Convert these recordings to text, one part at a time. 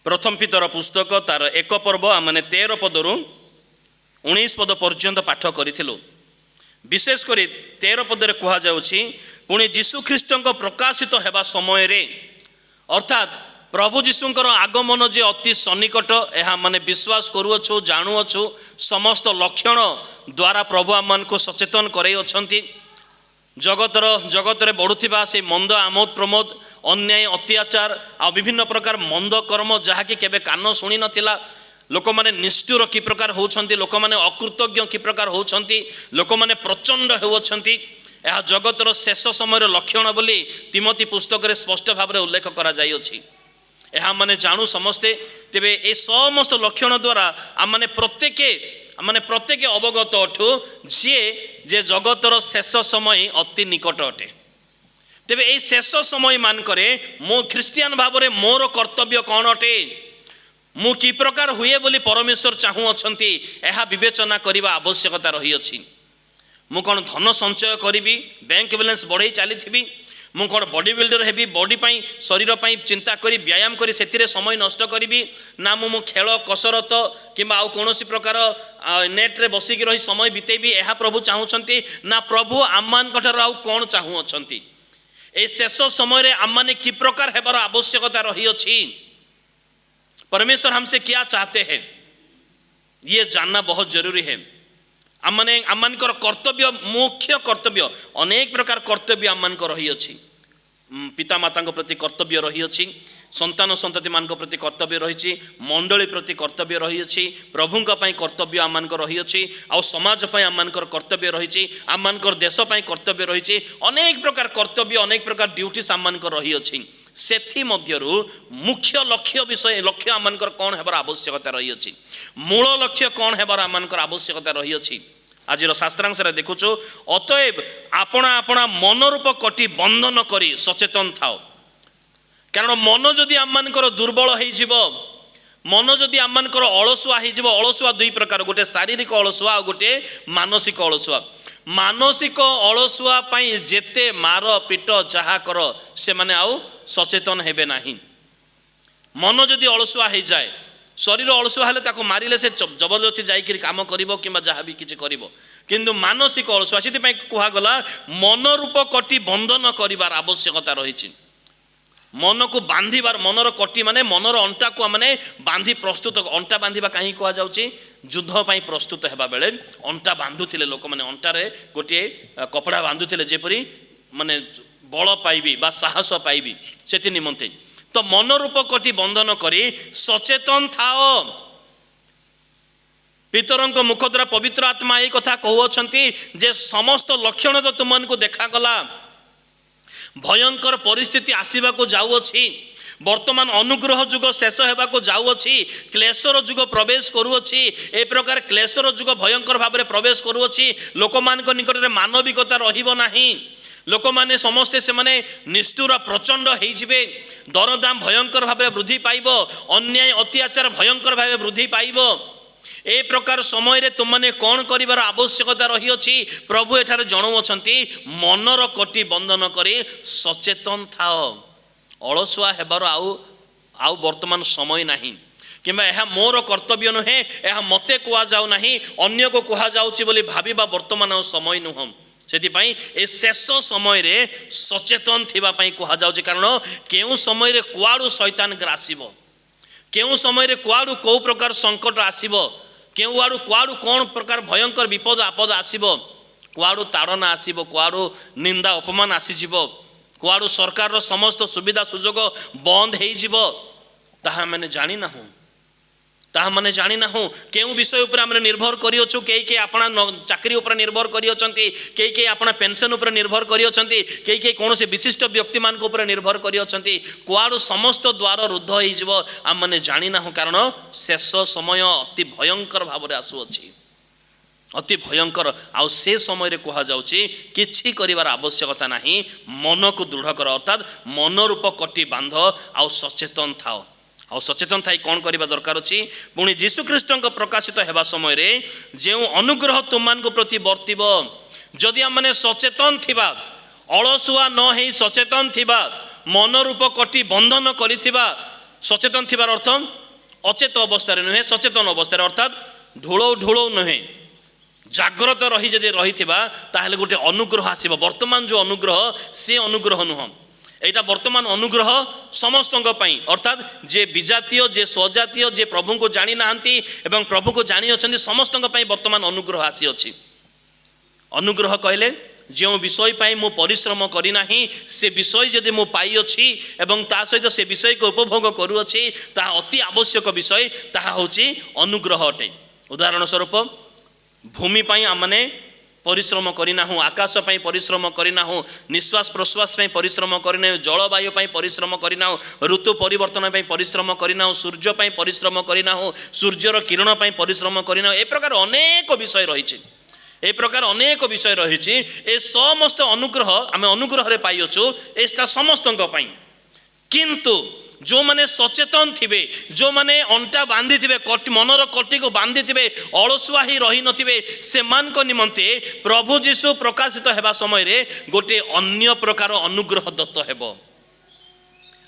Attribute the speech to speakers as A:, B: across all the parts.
A: प्रथम पितर पुस्तक तार 1 पर्व आमने 13 पदरू 19 पद पर्यंत पाठ करूँ। विशेष कर 13 पदरे कह जाउछि पुणी जीशु ख्रीष्ट प्रकाशित हेबा समय रे अर्थात प्रभु जीशुंकर आगमन जे अति सन्निकट यह माने विश्वास करूछु जानुअछु समस्त लक्षण द्वारा प्रभु आम को सचेतन करे अछंती। जगतर बढ़ुथिबा से मंद आमोद प्रमोद अन्याय अत्याचार आ विभिन्न प्रकार मंद कर्म जहाँकि केबे कान शुणी नथिला। लोक माने निष्ठुर कि प्रकार होउछंती, लोक माने अकृतज्ञ कि प्रकार होउछंती, लोक माने प्रचंड होउछंती। यह जगतर शेष समय लक्षण बोली तिमोथी पुस्तक रे स्पष्ट भाव में उल्लेख करा जाई अछि। यह माने जानू समस्ते तेबे ए समस्त लक्षण द्वारा आम माने प्रत्येक अवगत अठु जे जगतर शेष समय अति निकट अटे। तेबे ए शेष समय मानकरे मो ख्रिस्टियान भाव में मोर कर्तव्य कौन अटे, मु कि प्रकार हुए बोली परमेश्वर चाहू अछंती यह विवेचना करने आवश्यकता रही अछि। मु कौन धन संचय करी बैंक बैलेंस बढ़ई चली थी, मु कौन बॉडी बिल्डर हेबी बॉडी पाई शरीर पाई चिंता करी व्यायाम करी से समय नष्ट करी ना मु खेल कसरत किंबा आउ कौन प्रकार नेट रे बसिकी रही समय बितेबी यह प्रभु चाहूँगी ना प्रभु आम आउ कौन चाहू अछंती। ए शेष समय रे आम माने कि प्रकार हेबार आवश्यकता रही अछि, परमेश्वर हमसे क्या चाहते हैं ये जानना बहुत जरूरी है। आमମାନଙ୍କର कर्तव्य मुख्य कर्तव्य अनेक प्रकार कर्तव्य आमମାନଙ୍କର रही अछि। पिता माता प्रति कर्तव्य रही अछि, संतान संतति मान प्रति कर्तव्य रही, मंडली प्रति कर्तव्य रही अछि, प्रभुंक पई कर्तव्य आमମାନଙ୍କର रही अछि, आ समाज पई आमମାନଙ୍କର कर्तव्य रही, आमମାନଙ୍କର देश पई कर्तव्य रही। अनेक प्रकार कर्तव्य अनेक प्रकार ड्यूटीज आमମାନଙ୍କର रही अछि। सेथि मध्यरु मुख्य लक्ष्य विषय लक्ष्य आमମାନଙ୍କର कौन हेबार आवश्यकता रही अछि, मूल लक्ष्य कौन हेबार आमମାନଙ୍କର आवश्यकता रही अछि। आज शास्त्रांश देखुचु अतएव आपणा आपणा मनरूप कटी बंधन करी सचेतन थाओ। कारण मन जदि आमମାନଙ୍କର दुर्बल हो, मन जदि आमମାନଙ୍କର अलसुआ हो, अलसुआ दुई प्रकार, गोटे शारीरिक अलसुआ और गोटे मानसिक अलसुआ। मानसिक अलसुआ पाई जेते मार पीट जहा कर से माने आउ सचेतन हेबे नाही। मन जदि अलसुआ हो जाए, शरीर अलसुआ हेले ताको मारिले से जबरदस्ती जाइकि काम करिवो किंबा जहाँ भी किछि करिवो, किंतु मानसिक अलसुआ से कहा गला मन रूप कटी बंधन करिवार आवश्यकता रही। मन को बांधिबार मनर कटी माने मनर अंटा को माने बांधी प्रस्तुत, अंटा बांधिबा कहीं कहा जाउची युद्ध पाई प्रस्तुत हेबा बेले अंटा बांधुथिले लोक माने अंटारे गोटे कपड़ा बांधुथिले जेपरी माने बल पाइबी बा साहस पाइबी सेति निमंते। तो मनरूप कटी बंधन करी सचेतन थाओ। पितरंक मुख द्वारा पवित्र आत्मा ये कथा कहउछंती जे समस्त लक्षण तो तुमनको देखागला, भयंकर परिस्थिति आसीबा को जाउअछि, वर्तमान अनुग्रह जुग शेष हेबा को जाउअछि, क्लेशर जुग प्रवेश करूअछि। ए प्रकार क्लेशर जुग भयंकर भाव में प्रवेश करूअछि। लोकमानक निकट में मानविकता रहिबो नाही, लोक माने समस्ते से माने निष्ठुर प्रचंड होइजिबे, दरदाम भयंकर भाव वृद्धि पाइब, अन्याय अत्याचार भयंकर भाव वृद्धि पाइब। ए प्रकार समय रे तुमने कौन करिवार आवश्यकता रही अछि, प्रभु एठारे जणाउछंती मनर कटी बंधन करी सचेतन थाओ। अलसुआ हेबार आउ वर्तमान समय नाही, किंबा यह मोर कर्तव्य नुहे, यह मते कुआ जाउ नाही, अन्य को कुआ जाउची बोली भाबिबा वर्तमान समय नुह। सेतिपाई ए शेष समय रे सचेतन थिबा पाई कहा जाउची। कारण केउ समय रे कुआडू शैतान ग्रासिबो, केउ समय रे कुआडू को प्रकार संकट आसीबो, केउ आडू कुआडू कौन प्रकार भयंकर विपद आपद आसीबो, कुआडू ताड़ना आसीबो, कुआडू निंदा अपमान आसीजिबो, कुआडू सरकार समस्त सुविधा सुजोग बंद हो जिवो, ताहा माने जानि नाहु, ताहा माने जानि नाहु। केउ विषय उपर आमे निर्भर करियोछु, केई आपना चाकरी उपर निर्भर करियोछंती, केई आपना पेंशन उपर निर्भर करियोछंती, केई कौन से विशिष्ट व्यक्ति मान को उपर निर्भर करियोछंती। कुआडू समस्त द्वार रुद्ध हो जिवो आम माने जानि नाहु। कारण शेष समय अति भयंकर भाव में आसुअछि, अति भयंकर। आउ से समय रे कहा जाउछि किछि करिवार आवश्यकता नाही, मन को दृढ़ कर, अर्थात मन रूप कटी बांध आउ सचेतन थाओ। आ सचेतन थाई कौन करबा दरकार अछि, पुणी जीशु ख्रीष्ट प्रकाशित हेबा समय रे जे अनुग्रह तुममान को प्रति वर्तिब, जदि हम माने सचेतन थिबा, अलसुआ न हेई सचेतन थिबा, मन रूप कटी बंधन करिथिबा, सचेतन थिबार अर्थ अचेत अवस्था नुहे सचेतन अवस्था अर्थात ढोलौ ढोलौ नुहे जाग्रत रही जदि रही ताहले गोटे अनुग्रह आसीबो। वर्तमान जो अनुग्रह से अनुग्रह नुह एटा वर्तमान अनुग्रह समस्त अर्थात जे विजातीय जे स्वजातीय जे प्रभु को जानी नाहंती एवं प्रभु को जानी अछंती समस्त वर्तमान अनुग्रह आसी अछि। अनुग्रह कहले जो विषय पाई मु परिश्रम करिना से विषय जदि मु पाई अछि एवं ता सहित से विषय को उपभोग करू अछि ता अति आवश्यक विषय ताहा होछि अनुग्रह अटे। उदाहरण स्वरूप भूमि पाई आमने परिश्रम करिना हूँ, आकाश पाई परिश्रम करिना हूँ, निश्वास प्रश्वास पाई परिश्रम करिना हूँ, जलवायु पाई परिश्रम करिना हूँ, ऋतु परिवर्तन पाई परिश्रम करिना हूँ, सूर्य पाई परिश्रम करिना हूँ, सूर्यर किरण पाई परिश्रम करिना हूँ। ए प्रकार अनेक विषय रही ए प्रकार अनेक विषय रही ए समस्त अनुग्रह आम अनुग्रह रे पाई अछु एटा समस्त किंतु जो माने सचेतन थिबे जो माने अंटा बांधी थिबे मनर कटी को बांधी थिबे अलसुआ ही रही नथिबे सेमान को निमंते प्रभु जीशु प्रकाशित हेबा समय रे गोटे अन्य प्रकार अनुग्रह दत्त हेबो।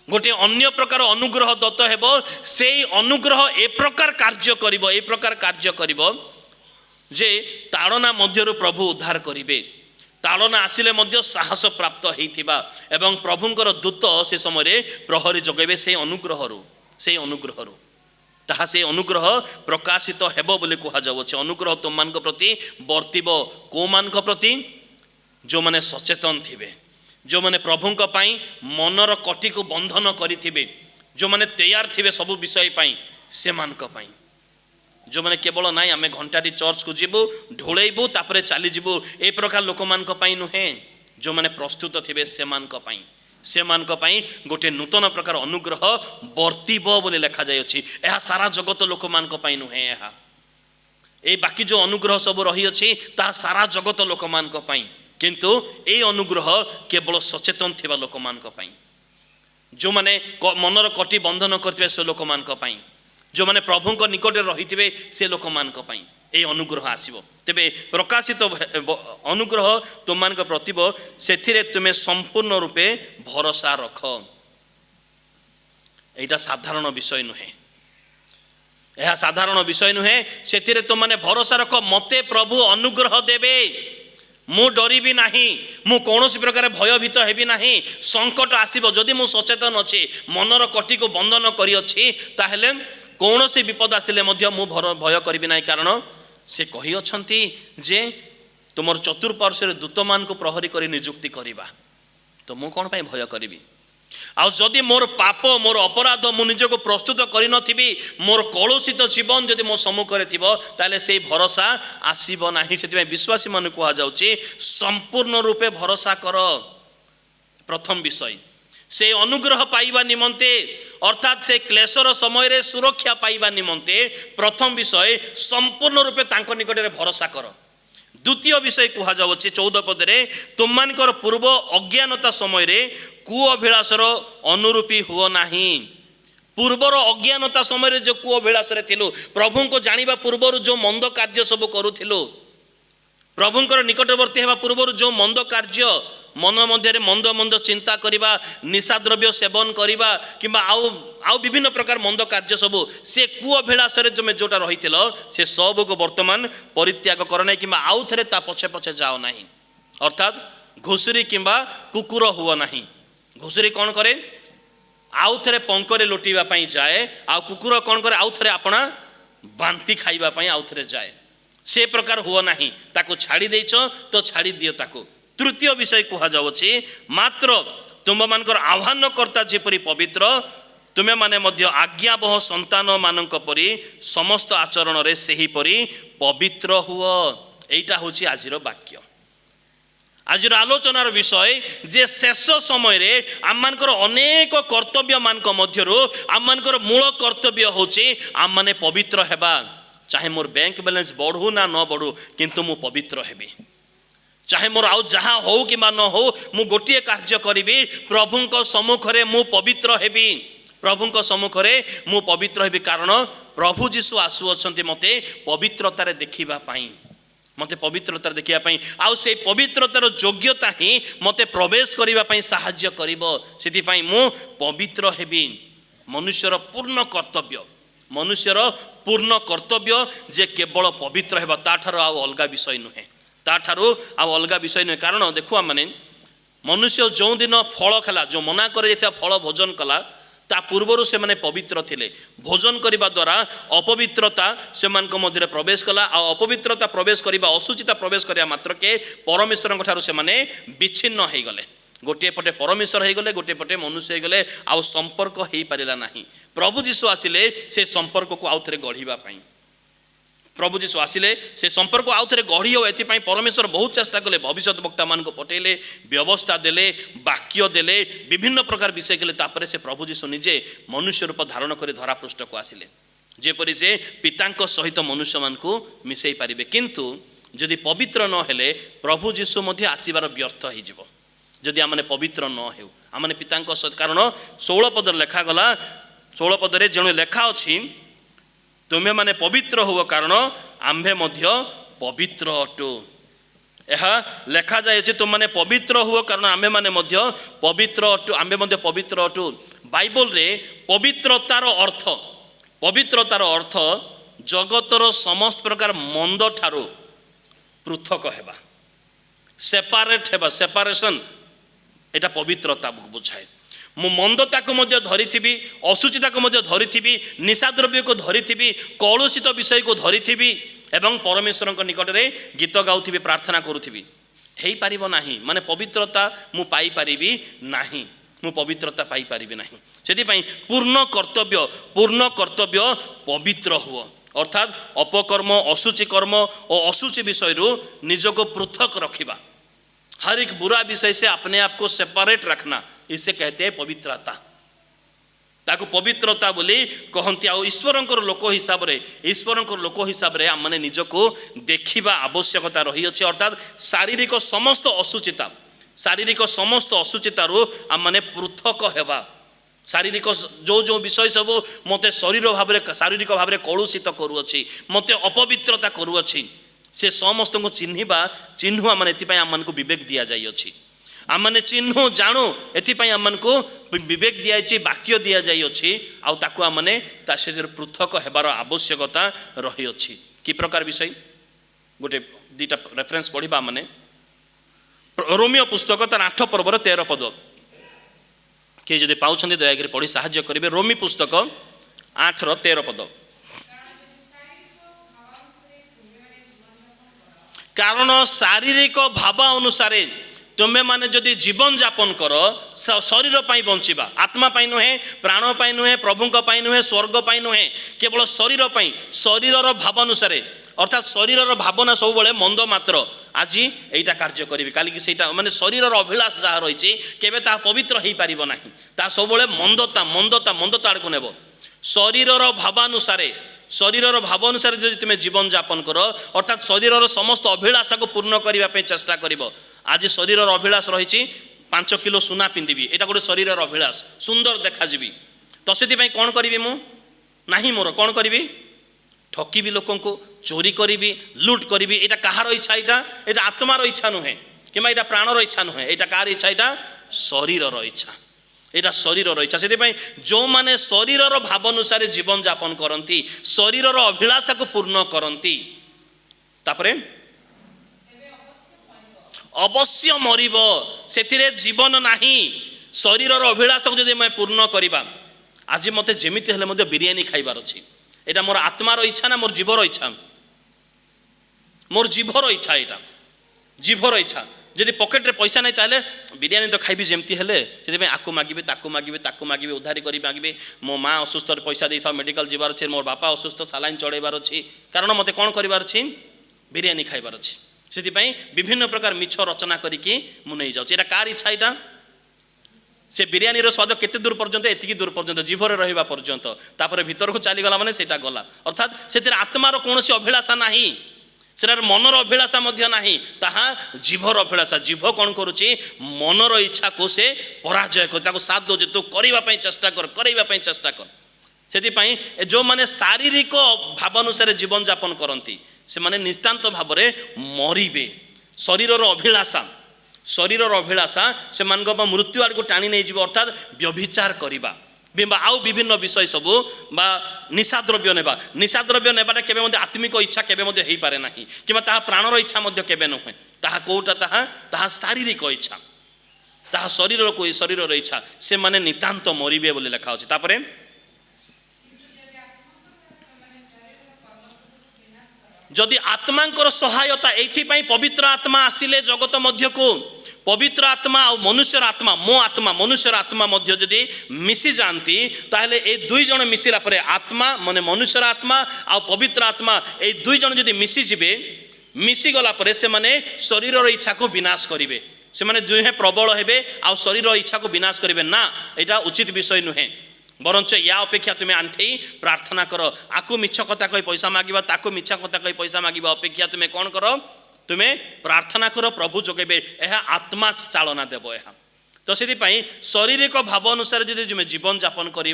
A: गोटे अन्य प्रकार अनुग्रह दत्त हेबो। सेई अनुग्रह ए प्रकार कार्य करिबो जे ताड़ना मध्यरु प्रभु उद्धार करिबे। ताड़ना आसिले मध्य साहस प्राप्त होइथिबा एवं प्रभुंकर दूत से समय प्रहरी जगेबे से अनुग्रह ताहा से अनुग्रह प्रकाशित हेबो बोली कहा जाउछ। अनुग्रह तुम मान प्रति वर्तिबो को मान प्रति जो माने सचेतन थिबे, जो माने प्रभुंक पई मनर कटी को बंधन करिथिबे, जो माने तैयार थिबे सब विषय पई से मानक पई। जो मैंने केवल नाई आम घंटाटी चर्च को जीवु ढोलैबू तापर चली जीवु ए प्रकार लोक मान नुहे जो मैंने प्रस्तुत थे से गोटे नूतन प्रकार अनुग्रह वर्तिबो बोले लिखा जाए। यह सारा जगत लोक मान नुहे ए बाकी जो अनुग्रह सब रही अछि ता सारा जगत लोक मान किंतु ए अनुग्रह केवल सचेतन थिबा लोक मान जो माने मनर कटी बंधन करथिबे से लोक मान जो माने प्रभु को निकट रही थे से लोक मान ए अनुग्रह आसीबो। तेबे प्रकाशित अनुग्रह तुम मान प्रतिब से तुमे संपूर्ण रूपे भरोसा रख। एटा साधारण विषय नुहे, यह साधारण विषय नुहे। से तुम माने भरोसा रख मते प्रभु अनुग्रह देबे, मु डरबी नाही, मु कौनसी प्रकार भयभीत हेबी नाही। संकट आसीबो जदि मु सचेतन अछि मनर कटी को बंधन करी अछि ताहेले कौन सी विपद आसिले मध्य मु भय करी ना, कारण से कही अछंती जे तुमर चतुर्पार्श्व दूत मान को प्रहरी करी नियुक्ति करिबा तो मु कौन पाई भय करिबी। आ जदि मोर पाप मोर अपराध मु निजको प्रस्तुत करी नथिबी मोर कलुषित जीवन जदि मो सम्मुखरे थिबो ताले से भरोसा आसीबो नाही। सेति विश्वासी मन कहा जाउची संपूर्ण रूपे भरोसा कर। प्रथम विषय से अनुग्रह पाइबा निमंते अर्थात से क्लेशर समय रे सुरक्षा पाइबा निमंते प्रथम विषय संपूर्ण रूपे तांको निकट रे भरोसा कर। द्वितीय विषय कहा जाउछि 14 पद रे तुममानकर पूर्व अज्ञानता समय रे कुअभिलाषर अनुरूपी हुओ नाही। पूर्वर अज्ञानता समय रे जो कुअभिलाष रे थिलु प्रभु को जानिबा पूर्वर जो मंद कार्य सब करूथिलु प्रभुंकर निकटवर्ती हेबा पूर्वर जो मंद कार्य मन मध्य मंद मंद चिंता करिबा निशा द्रव्य सेवन करिबा किंबा आउ विभिन्न प्रकार मंद कार्य सब से कुअभिलाष रे जो जोटा रहिथिलो से सब को वर्तमान परित्याग कर नै किंबा आउ थरे ता पछे पछे जाओ नाही। अर्थात घुसुरी किंबा कुकुर हुआ नाही। घुसुरी कौन करे आउ थरे पंकरे लोटिबा पई जाए, आ कुकुर कौन करे आउ थरे आपना बांती खाइबा पई आउ थरे जाए। से प्रकार हुआ नाही, ताको छाड़ी देइछो तो छाड़ी दियो ताको। तृतीय विषय कहा जाउछि मात्र तुम मानकर आह्वानकर्ता जेपरि पवित्र तुमे माने मध्य आज्ञाबह संतान मानक परि समस्त आचरण रे सेही परि पवित्र हुओ। एटा होछि आजिर वाक्य, आजिर आलोचनार विषय जे शेष समय रे आममानकर अनेक कर्तव्य मानक मध्यरु आममानकर मूल कर्तव्य होछि आम माने पवित्र हेबा। चाहे मोर बैंक बैलेंस बढ़ू ना न बढ़ू किंतु मु पवित्र हेबी। चाहे मोर आउ जहाँ हो कि न हो मु गोटे कार्य करी प्रभुंक सम्मुख रे मु पवित्र हेबी। प्रभुंक सम्मुख रे मु पवित्र हेबी कारण प्रभु जीशु आसु अछंती मते पवित्रतार देखिबा पाई, मते पवित्रतार देखिबा पाई। आउ से पवित्रतार योग्यता ही मते प्रवेश करिबा पाई साहाय्य करिवो। सेति पाई मु पवित्र हेबी। मनुष्यर पूर्ण कर्तव्य मनुष्यर पूर्ण कर्तव्य जे केवल पवित्र हेबा ताठारो आ अलगा विषय नुहे ताठारो आ अलगा विषय नुहे कारण देखुआ माने मनुष्य जो दिन फल खेला जो मना करे फल भोजन कला ता पूर्वर से माने पवित्र थिले भोजन करिबा द्वारा अपवित्रता से मध्य प्रवेश कला आ अपवित्रता प्रवेश करिबा असुचिता प्रवेश करिया मात्र के परमेश्वर ठारू से माने विच्छिन्न हो गले गोटे पटे परमेश्वर हो गले गोटे पटे मनुष्य हो गले आ संपर्क हो पारिला नाही प्रभु जीशु आसिले से संपर्क को आउ थरे गढ़िबा पई प्रभु जीशु आसिले से संपर्क आउ थरे गढ़ी हो एथि पई परमेश्वर बहुत चेष्टा कले भविष्यत वक्ता मान को पटेले व्यवस्था देले वाक्य देले विभिन्न प्रकार विषय केले तापरे से प्रभु जीशु निजे मनुष्य रूप धारण करे धरा पृष्ठ को आसिले जेपरि से पितांक सहित मनुष्य मान को मिसई पारिबे किंतु जदि पवित्र न हेले प्रभु जीशु मध्ये आसीबार व्यर्थ हो जिवो जदि आमने पवित्र न हेउ आमने पितांक सहित कारण 16 पद लेखा गला 16 पदरे जेणु लेखा अछि तुमे माने पवित्र हो कारण आम्भे मध्य पवित्र अटु यह लेखा जाए तुम माने पवित्र हो कारण आम्भे माने मध्य पवित्र अटु आम्भे मध्य पवित्र अटु बाइबल रे पवित्रतार अर्थ जगतर समस्त प्रकार मंद ठारू पृथक हेबा सेपारेट हेबा सेपारेशन एटा पवित्रता बुझाए मु मंदता को मध्य धरिथिबी असुचिता को मध्य धरिथिबी निशा द्रव्य को धरिथिबी कलुषित विषय को धरिथिबी एवं परमेश्वर निकट रे गीत गाउथिबी प्रार्थना करुथिबी हेई पारिबो नाही माने पवित्रता मु पाई पारिबी नाही मु पवित्रता पाई पारिबी नाही सेति पई पूर्ण कर्तव्य पवित्र हुओ अर्थात अपकर्म असुचि कर्म और असुचि विषय रु निजको पृथक रखिबा हर एक बुरा विषय से अपने आप को सेपरेट रखना इसे कहते हैं पवित्रता ताको पवित्रता बोली कहती आ ईश्वरंकर लोक हिसाब रे ईश्वरंकर लोक हिसाब रे आमने निजको देखिबा आवश्यकता रही अछि अर्थात शारीरिक समस्त असुचिता रु आमने पृथक हेबा शारीरिक जो विषय सब मते शारीरिक भाव रे कलुषित करूअछि मते अपवित्रता करूअछि से समस्त को चिन्ह आम आम को विवेक दि जाइए आम चिन्ह जाणु एपाई आम को विवेक दि जाइए वाक्य दि जाइए आमने पृथक हेबार आवश्यकता रही अछि कि प्रकार विषय गोटे दीटा रेफरेंस पढ़ा माने रोमियो पुस्तक तार 8 पर्वर 13 पद किए जदि पाउछन्ति दयाकरी पढ़ी साहाय्य करेंगे रोमी पुस्तक 8 रो 13 पद कारण शारीरिक भाव अनुसार तुम्हें माने जदि जीवन यापन कर शरीर पाई बंचिबा आत्मा पाई नुहे प्राण पाई नुहे प्रभुंक पाई नुहे स्वर्ग पाई नुहे केवल शरीर पाई शरीरर भाव अनुसार अर्थात शरीरर भावना सब बेले मंद मात्र आज एटा कार्य करी काली कि सेटा माने शरीरर अभिलाष जहाँ रही केबे ता पवित्र हो पारिबो नाही ता सब बेले मंदता आड़ को नेब शरीरर भाव अनुसार जदि तुम्हें जीवन यापन कर अर्थात शरीरर समस्त अभिलाषा को पूर्ण करने चेष्टा कर आज शरीरर अभिलाष रही 5 किलो सुना पिंधिबी एटा गोटे शरीरर अभिलाष सुंदर देखाजी तो से कौन करी मु नाही मोर कौन करी ठकिबी लोक को चोरी करी लुट करी एटा कहार इच्छा एटा आत्मार इच्छा नुहे कि एटा प्राणर इच्छा नुहे एटा कार इच्छा एटा शरीरर इच्छा एटा शरीरर इच्छा से जो माने शरीरर भाव अनुसार जीवन यापन करती शरीरर अभिलाषा को पूर्ण करती तापरे अवश्य मरिब से जीवन नाही शरीरर अभिलाषा को जदि मैं पूर्ण करिबा आज मते जेमिति हेले मते बिरयानी खाइबार अछि एटा मोर आत्मार इच्छा ना मोर जीवर इच्छा एटा जीवर इच्छा जदि पकेट रे पैसा नहीं ताले बिरयानी तो खाइबी जेमती हेले से आकु मागिबे उधारी करी मागिबे मो माँ असुस्थ पैसा दे था मेडिकल जीवार अच्छे मोर बापा असुस्थ सालाइन चढ़ाइबार अच्छी कारण मते कौन करिबार अछि बिरयानी खाइबार अछि से विभिन्न प्रकार मिछ रचना करिकी मु नहीं जाउछि एटा कार इच्छा एटा से बिरयानी रो स्वाद केते दूर पर्यंत एतिकी दूर पर्यंत जीभरे रहिबा पर्यंत तापर भीतर को चली गला माने सेटा गला अर्थात से आत्मार कोनोसी अभिलाषा नाही सेटार मनर अभिलाषा मध्य नाही ताहा जीभर अभिलाषा जीभ कौन करुची मनर इच्छा को से पराजय कर ताको साथ दो जे तू करबा पई चेष्टा कर सेति पई जो माने शारीरिक भाव अनुसार जीवन यापन करती से माने निस्तांत भाव रे मरिबे शरीरर अभिलाषा से मान मृत्यु आड़ को टाणी नहीं जीव अर्थात व्यभिचार करिबा बिंबा आउ विभिन्न विषय सबू बा निशा द्रव्य नेबाटा केबे मध्य आत्मिक इच्छा केबे मध्य हेई पारे नाही किबा ताहा प्राणर इच्छा मध्य केबे नुहे ताहा कोटा ताहा शारीरिक इच्छा ताहा शरीरर इच्छा से माने नितांत मरिबे बोली लिखा अछि। तापरे जदि आत्मांकर सहायता एथि पवित्र आत्मा आसिले जगत मध्य को पवित्र आत्मा और मनुष्यर आत्मा मो आत्मा मनुष्यर आत्मा मध्य जदि मिसी जाती ताहले ए दुई जन मिसिला परे आत्मा माने मनुष्यर आत्मा और पवित्र आत्मा ए दुई जन जदि मिसी जिबे मिसी गला परे से माने शरीरर इच्छा को विनाश करिवे से माने दुहे प्रबल हेबे और शरीर इच्छा को विनाश करिवे ना एटा उचित विषय नुहे बरंच या अपेक्षा तुम्हें आंठे प्रार्थना कर आकु मिछ कथा कही पैसा मागिबा ताकु मिछ कथा कही पैसा मागिबा अपेक्षा तुम्हें कौन कर तुम्हें प्रार्थना कर प्रभु जोगेबे यह आत्मा चालना देव यह तो से शारीरिक भाव अनुसार जब तुम्हें जीवन यापन कर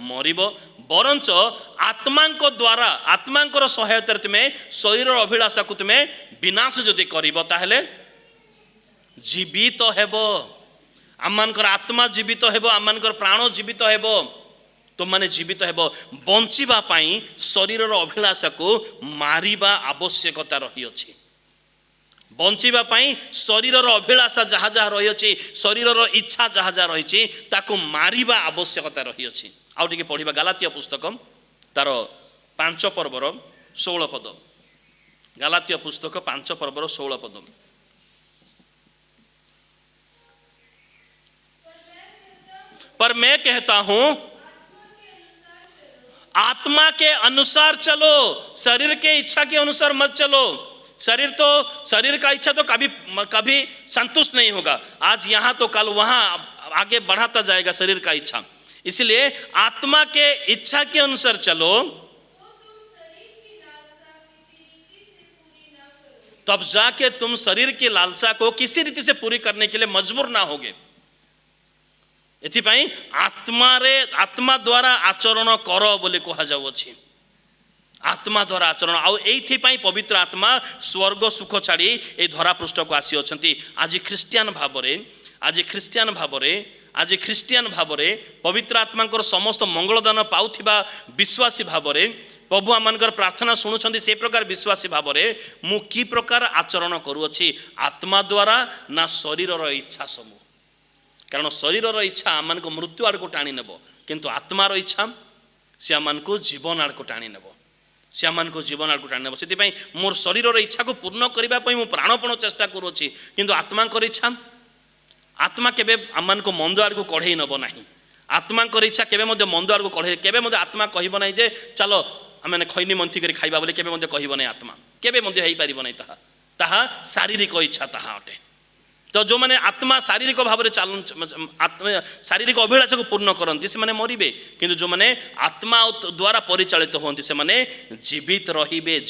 A: मरब बरंच आत्मा द्वारा आत्मा सहायता तुम्हें शरीर अभिलाषा को तुम्हें विनाश जदि कर जीवित हेब आमर आत्मा जीवित हेब आमर प्राण जीवित हेब तुम माने जीवित हेब बंचिबा पाई शरीरर अभिलाषा को मारिबा आवश्यकता रही अछि बंचिबा पाई शरीरर अभिलाषा जहाँ जहाँ रही अछि शरीरर इच्छा जहाँ जहाँ रही ताकू मारिबा आवश्यकता रही अछि। आउ टिके पढ़िबा गलातिया पुस्तक तार 5 पर्वर 16 पद गलातिया पुस्तक 5 पर्वर 16 पद पर मैं कहता हूं आत्मा के अनुसार चलो शरीर के इच्छा के अनुसार मत चलो शरीर का इच्छा तो कभी संतुष्ट नहीं होगा आज यहाँ तो कल वहाँ आगे बढ़ाता जाएगा शरीर का इच्छा इसलिए आत्मा के इच्छा के अनुसार चलो तब जाके तुम शरीर की लालसा को किसी रीति से पूरी करने के लिए मजबूर ना होगे एथिपाई आत्मा द्वारा आचरण कर बोले कह जाउछि आत्मा द्वारा आचरण आउ एथिपाई पवित्र आत्मा स्वर्ग सुख छाड़ी ए धरा पृष्ठ को आसी अछंती आज ख्रिस्टियन भावरे पवित्र आत्मा समस्त मंगलदान पाउथिबा विश्वासी भावरे प्रभु आमनकर प्रार्थना शुणुछंती से प्रकार विश्वासी भावरे मु की प्रकार आचरण करूछि आत्मा द्वारा ना शरीरर इच्छा समूह कारण शरीरर इच्छा आमान को मृत्यु आड़ को टाणी नेब किंतु आत्मार इच्छा से आमान को जीवन आड़ को टाणी नेब से आमान को जीवन आड़ को टाणी नेब से मोर शरीरर इच्छा को पूर्ण करबा पई मु प्राणपण चेष्टा करूछि किंतु आत्मांकर इच्छा आत्मा केबे आमान को मंद आड़ को कढ़ेई नब नाही आत्मांकर इच्छा केबे मध्य मंद आड़ को कढ़े केबे मध्य आत्मा कहब नाही जे चलो आमे खैनी मंथी करी खाइबा बोले केबे मध्य कहब नाही आत्मा केबे मध्य हेई पारिब नाही ताहा शारीरिक इच्छा ताहा अटे तो जो मैंने आत्मा शारीरिक भाव में शारीरिक अभिलाषा को पूर्ण करती से मरबे किंतु जो मैंने आत्मा द्वारा परिचालित होती से माने जीवित रहिबे।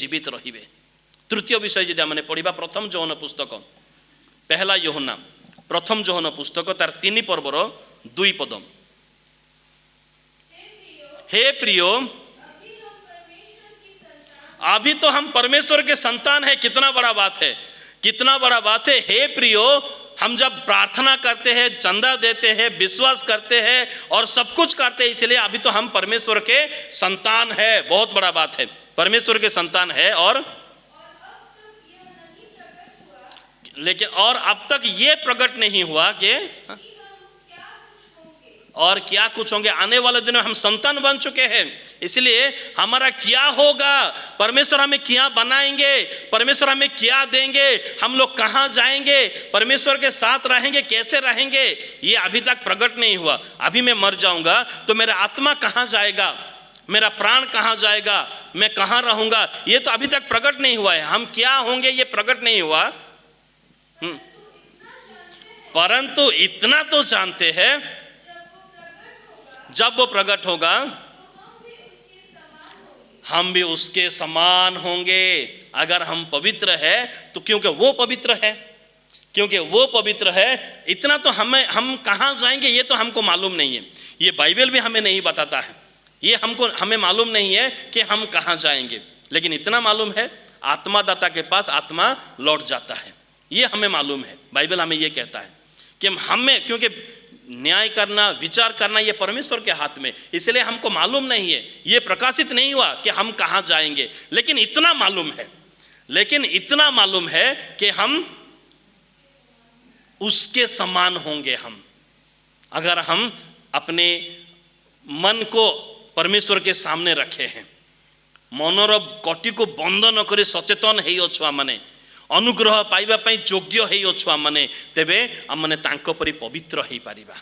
A: तृतीय विषय जदि आम पढ़ा प्रथम योहन पुस्तक पहला योहना प्रथम योहन पुस्तक तार 3 पर्वर 2 पद हे प्रियो अभी तो हम परमेश्वर के संतान है कितना बड़ा बात है हे प्रियो हम जब प्रार्थना करते हैं चंदा देते हैं विश्वास करते हैं और सब कुछ करते हैं इसलिए अभी तो हम परमेश्वर के संतान है बहुत बड़ा बात है परमेश्वर के संतान है और लेकिन और अब तक ये प्रकट नहीं हुआ कि और क्या कुछ होंगे आने वाले दिनों हम संतान बन चुके हैं इसलिए हमारा क्या होगा परमेश्वर हमें क्या बनाएंगे परमेश्वर हमें क्या देंगे हम लोग कहाँ जाएंगे परमेश्वर के साथ रहेंगे कैसे रहेंगे ये अभी तक प्रकट नहीं हुआ। अभी मैं मर जाऊंगा तो मेरा आत्मा कहाँ जाएगा मेरा प्राण कहाँ जाएगा मैं कहाँ रहूंगा ये तो अभी तक प्रकट नहीं हुआ है हम क्या होंगे ये प्रकट नहीं हुआ परंतु इतना तो जानते हैं जब वो प्रकट होगा हम भी उसके समान होंगे अगर हम पवित्र है तो क्योंकि वो पवित्र है इतना तो हम कहाँ जाएंगे ये तो हमको मालूम नहीं है ये बाइबल भी हमें नहीं बताता है ये हमें मालूम नहीं है कि हम कहाँ जाएंगे लेकिन इतना मालूम है आत्मा दाता के पास आत्मा लौट जाता है ये हमें मालूम है बाइबल हमें ये कहता है कि हमें क्योंकि न्याय करना, विचार करना ये परमेश्वर के हाथ में। इसलिए हमको मालूम नहीं है, ये प्रकाशित नहीं हुआ कि हम कहाँ जाएंगे, लेकिन इतना मालूम है कि हम उसके समान होंगे। हम अगर हम अपने मन को परमेश्वर के सामने रखे हैं, मनर कटी को बंद न करी सचेतन हेई अछु आमने, अनुग्रह पाइबा पई योग्य हेई अछु आमने, तेबे आमने तांको परि पवित्र हेई पारिबा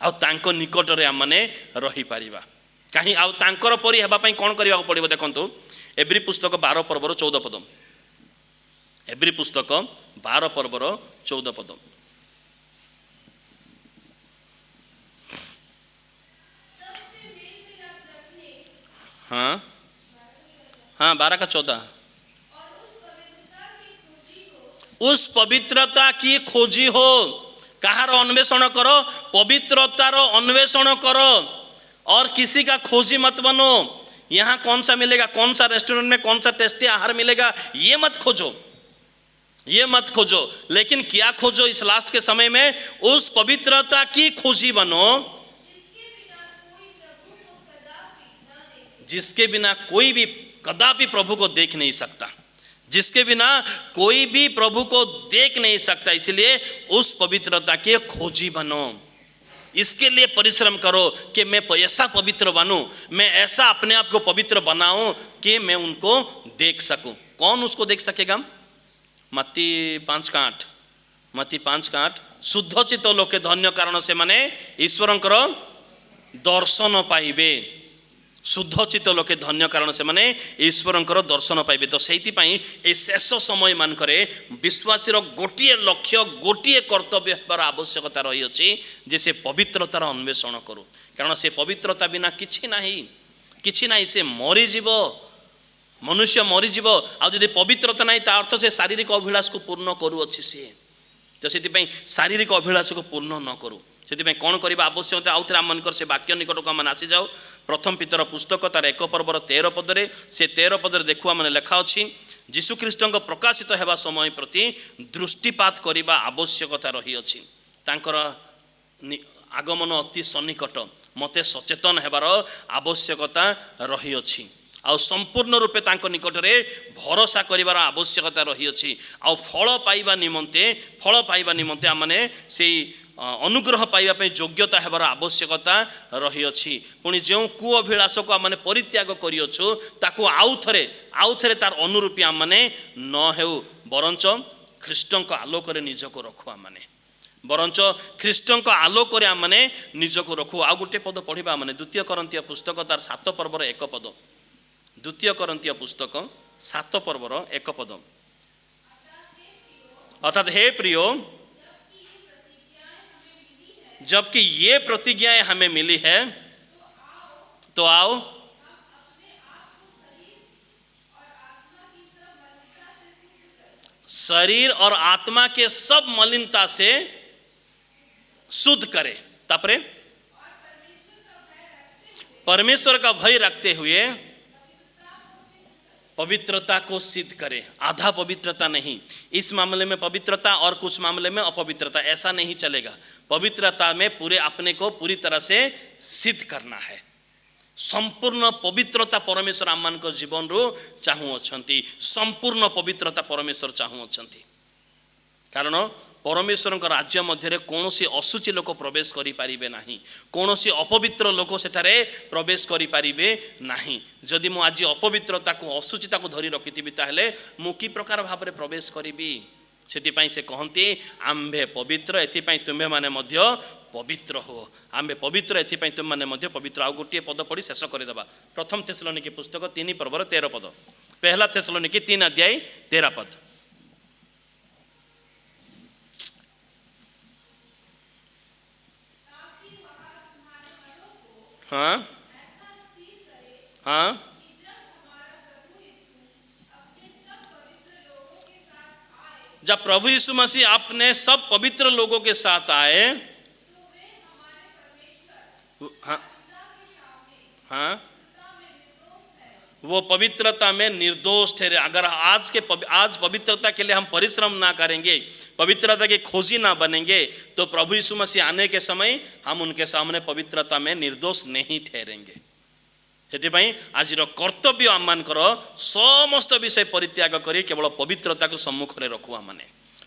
A: आ तांको निकट रे आमने रही पारिबा। काहे आ तांकर परि हेबा पई कोन करिबा पड़िबो देखंतु एब्री पुस्तक 12 पर्वर 14 पद, एब्री पुस्तक 12 पर्वर 14 पद। हाँ हाँ 12 का 14। उस पवित्रता की खोजी हो। कहार अन्वेषण करो? पवित्रतार अन्वेषण करो और किसी का खोजी मत बनो। यहाँ कौन सा मिलेगा, कौन सा रेस्टोरेंट में कौन सा टेस्टी आहार मिलेगा, ये मत खोजो, ये मत खोजो। लेकिन क्या खोजो इस लास्ट के समय में? उस पवित्रता की खोजी बनो जिसके बिना कोई भी कदापि प्रभु को देख नहीं सकता, जिसके बिना कोई भी प्रभु को देख नहीं सकता। इसलिए उस पवित्रता के खोजी बनो, इसके लिए परिश्रम करो कि मैं ऐसा पवित्र बनूं, मैं ऐसा अपने आप को पवित्र बनाऊं कि मैं उनको देख सकूं। कौन उसको देख सकेगा? मत्ती 5 का 8, मत्ती 5 का 8। शुद्ध चित्त लोके धन्य कारण से माने ईश्वरंकर दर्शन पाइबे। शुद्ध चित्त लोके धन्य कारण से माने ईश्वरंकर दर्शन पाइबे। तो सेहिति पई ए शेष समय मानकरे विश्वासीर गोटिए लक्ष्य, गोटिए कर्तव्य हेबार आवश्यकता रही अछि जे से पवित्रतार अन्वेषण करू। कारण से पवित्रता बिना किछि नाही, से मरी जीव, मनुष्य मरी जीव। आ जदि पवित्रता नाही ता अर्थ से शारीरिक अभिलाष को पूर्ण करू अछि से। तो सेति पई शारीरिक अभिलाष को पूर्ण न करू। सेति पई कोन करिबा आवश्यकता आउथरे हम मनकर से वाक्य निकट को मन आसी जाओ। प्रथम पितर पुस्तक तार 1 पर्वर 13 पदरे, से 13 पदरे देखुआ मैंने लेखा अच्छी जीशु ख्रीष्ट प्रकाशित होगा समय प्रति दृष्टिपात करने आवश्यकता रही अछि। तांकर आगमन अति सन्निकट, मते सचेतन हेबार आवश्यकता रही अछि। आ संपूर्ण रूपे तांक निकट रे भरोसा करिवार आवश्यकता रही अछि। आ फल पाइबा निमंते आमने से अनुग्रह पाइबा पे योग्यता हेबार आवश्यकता रही अछि। पुणी जो कु अभिलाष को आमने परित्याग करियछु ताकू आउ थरे तार अनुरूपी आमने न हेउ, बरंच ख्रीष्टंक आलोक रे निजको रखु। आमने बरंच ख्रीष्टंक आलोक रे आमने निजको रखु। आ गोटे पद पढ़िबा आमने 2 कोरिन्थीय पुस्तक तार 7 पर्वर 1 पद। 2 कोरिन्थीय पुस्तक 7 पर्वर 1 पद। अर्थात हे प्रियो, जबकि ये प्रतिज्ञाएं हमें मिली है, तो आओ शरीर और आत्मा के सब मलिनता से शुद्ध करे। तापरे परमेश्वर का भय रखते हुए पवित्रता को सिद्ध करे। आधा पवित्रता नहीं, इस मामले में पवित्रता और कुछ मामले में अपवित्रता, ऐसा नहीं चलेगा। पवित्रता में पूरे अपने को पूरी तरह से सिद्ध करना है। संपूर्ण पवित्रता परमेश्वर आम मान जीवन रू चाहू अछंती, संपूर्ण पवित्रता परमेश्वर चाहू अछंती। कारण परमेश्वर राज्य मध्य कौन सी असुचि लोक प्रवेश करि पारिबे नाही, कौन सी अपवित्र लोक सेठारे प्रवेश करि पारिबे नाही। जदि मु आज अपवित्रता को असुचिता को धरी रखिथिबि ताहेले मु की प्रकार भाबरे प्रवेश करिबि। सेतिपाई से कहंती आम्भे पवित्र, एथिपाई तुमे माने मध्य पवित्र हो। आम्भे पवित्र, एथिपाई तुम माने मध्य पवित्र। आ गोटे पद पढ़ी शेष करदेबा। प्रथम थेसलोनिकी पुस्तक 3 पर्वर 13 पद। पहला थेसलोनिकी 3 अध्याय 13 पद। हाँ हाँ जब प्रभु यीशु मसीह अपने सब पवित्र लोगों के साथ आए, हाँ हाँ वो पवित्रता में निर्दोष ठहरे। अगर आज पवित्रता के लिए हम परिश्रम ना करेंगे, पवित्रता की खोजी ना बनेंगे, तो प्रभु यीशु मसीह आने के समय हम उनके सामने पवित्रता में निर्दोष नहीं ठहरेंगे। से आज कर्तव्य आम मानकर समस्त विषय परित्याग करी केवल पवित्रता को सम्मुख में रखु। आम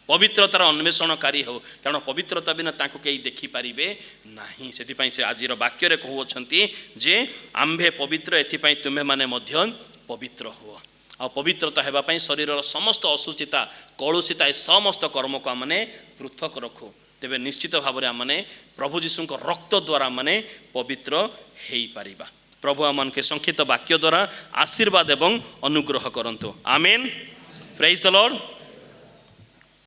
A: पवित्रतार अन्वेषणकारी हो, कारण पवित्रता बिना ताकू कहीं देखिपारे नहीं। से आज वाक्य कहते जे आम्भे पवित्र एथिपाई तुम्हें माने मध्य पवित्र हो। आ पवित्रता हेबापाई शरीर समस्त असुचिता कलुषिता ए समस्त कर्म को आमने पृथक रखु। तेबे निश्चित भाव में आमने प्रभु जीशु रक्त द्वारा आमने पवित्र हो पारिबा। प्रभु आमन के संक्षिप्त वाक्य द्वारा आशीर्वाद एवं अनुग्रह करंतु। आमेन। Praise the Lord.